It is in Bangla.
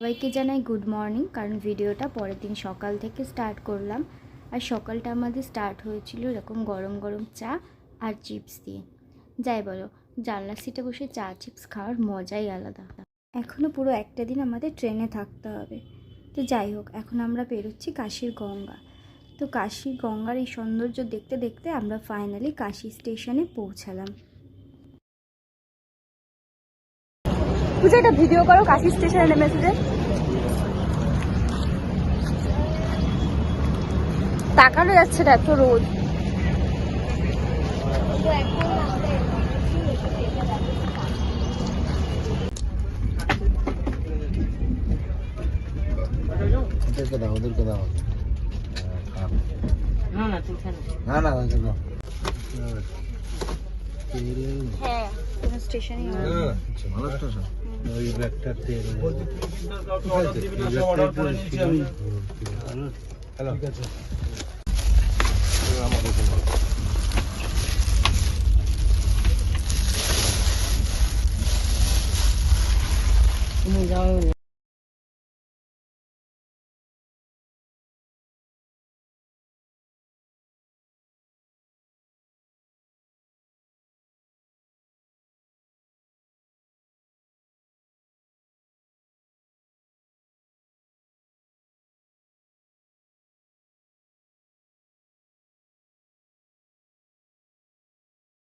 সবাইকে জানাই গুড মর্নিং। কারণ ভিডিওটা পরের দিন সকাল থেকে স্টার্ট করলাম। আর সকালটা আমাদের স্টার্ট হয়েছিল এরকম গরম গরম চা আর চিপস দিয়ে। যাই বলো, জানলার সিটে বসে চা চিপস খাওয়ার মজাই আলাদা। এখনও পুরো একটা দিন আমাদের ট্রেনে থাকতে হবে। তো যাই হোক, এখন আমরা বেরোচ্ছি কাশীর গঙ্গা। তো কাশীর গঙ্গার এই সৌন্দর্য দেখতে দেখতে আমরা ফাইনালি কাশী স্টেশনে পৌঁছালাম। তুই একটা ভিডিও করো কাশী স্টেশনে নেমেছে যে তাকানো যাচ্ছে না এত রোদ। ওদেরকে দাও না না হ্যাঁ স্টেশনে ভালো স্টেশন ওই ব্যাগটা তেল হ্যালো ঠিক আছে আমাকে